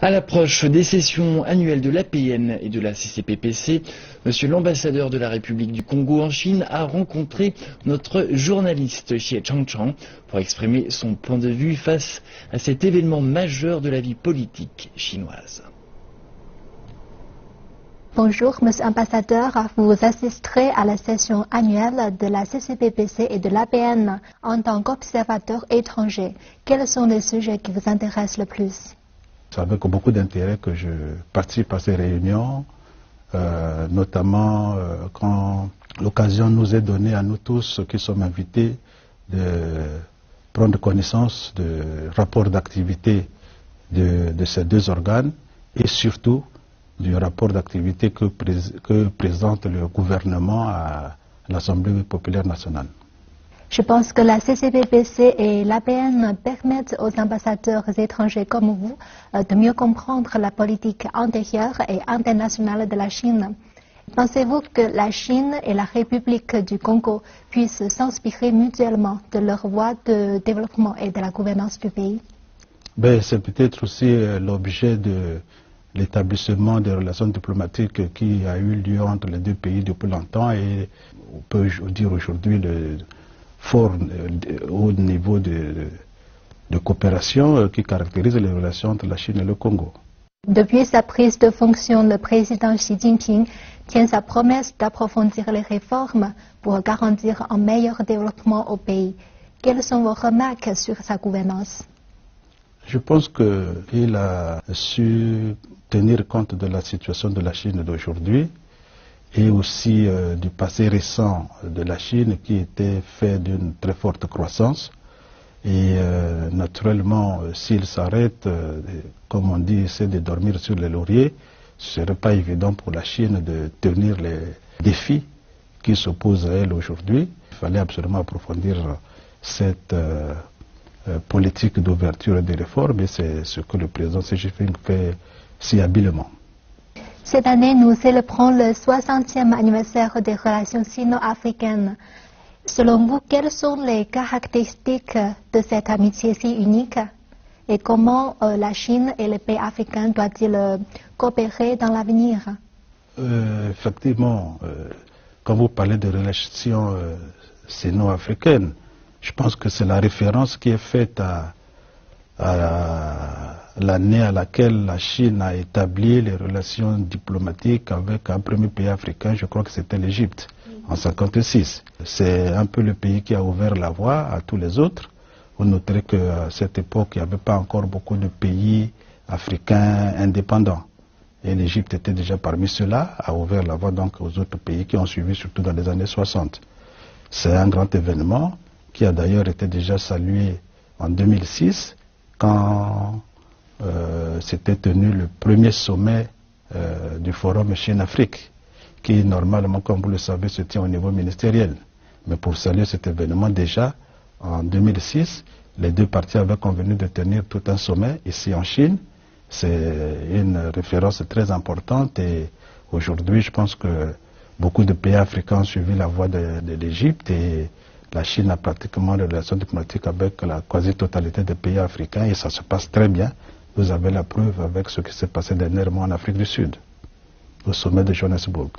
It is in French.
À l'approche des sessions annuelles de l'APN et de la CCPPC, Monsieur l'ambassadeur de la République du Congo en Chine a rencontré notre journaliste Xie Changchang pour exprimer son point de vue face à cet événement majeur de la vie politique chinoise. Bonjour, Monsieur l'ambassadeur. Vous assisterez à la session annuelle de la CCPPC et de l'APN en tant qu'observateur étranger. Quels sont les sujets qui vous intéressent le plus? C'est avec beaucoup d'intérêt que je participe à ces réunions, notamment quand l'occasion nous est donnée à nous tous qui sommes invités de prendre connaissance du rapport d'activité de ces deux organes et surtout du rapport d'activité que présente le gouvernement à l'Assemblée populaire nationale. Je pense que la CCPPC et l'APN permettent aux ambassadeurs étrangers comme vous de mieux comprendre la politique intérieure et internationale de la Chine. Pensez-vous que la Chine et la République du Congo puissent s'inspirer mutuellement de leur voie de développement et de la gouvernance du pays? C'est peut-être aussi l'objet de l'établissement des relations diplomatiques qui a eu lieu entre les deux pays depuis longtemps et on peut dire aujourd'hui le fort haut niveau de coopération qui caractérise les relations entre la Chine et le Congo. Depuis sa prise de fonction, le président Xi Jinping tient sa promesse d'approfondir les réformes pour garantir un meilleur développement au pays. Quelles sont vos remarques sur sa gouvernance? Je pense qu'il a su tenir compte de la situation de la Chine d'aujourd'hui et aussi du passé récent de la Chine qui était fait d'une très forte croissance. Et naturellement, s'il s'arrête, comme on dit, essaie de dormir sur les lauriers, ce ne serait pas évident pour la Chine de tenir les défis qui s'opposent à elle aujourd'hui. Il fallait absolument approfondir cette politique d'ouverture et de réforme et c'est ce que le président Xi Jinping fait si habilement. Cette année, nous célébrons le 60e anniversaire des relations sino-africaines. Selon vous, quelles sont les caractéristiques de cette amitié si unique et comment la Chine et les pays africains doivent-ils coopérer dans l'avenir? Effectivement, quand vous parlez de relations sino-africaines, je pense que c'est la référence qui est faite à l'année à laquelle la Chine a établi les relations diplomatiques avec un premier pays africain, je crois que c'était l'Égypte, en 1956. C'est un peu le pays qui a ouvert la voie à tous les autres. Vous noterez qu'à cette époque, il n'y avait pas encore beaucoup de pays africains indépendants. Et l'Égypte était déjà parmi ceux-là, a ouvert la voie donc aux autres pays qui ont suivi, surtout dans les années 60. C'est un grand événement qui a d'ailleurs été déjà salué en 2006, quand s'était tenu le premier sommet du Forum Chine-Afrique, qui normalement, comme vous le savez, se tient au niveau ministériel. Mais pour saluer cet événement, déjà, en 2006, les deux parties avaient convenu de tenir tout un sommet ici en Chine. C'est une référence très importante et aujourd'hui, je pense que beaucoup de pays africains ont suivi la voie de l'Égypte et la Chine a pratiquement des relations diplomatiques avec la quasi-totalité des pays africains et ça se passe très bien. Vous avez la preuve avec ce qui s'est passé dernièrement en Afrique du Sud, au sommet de Johannesburg.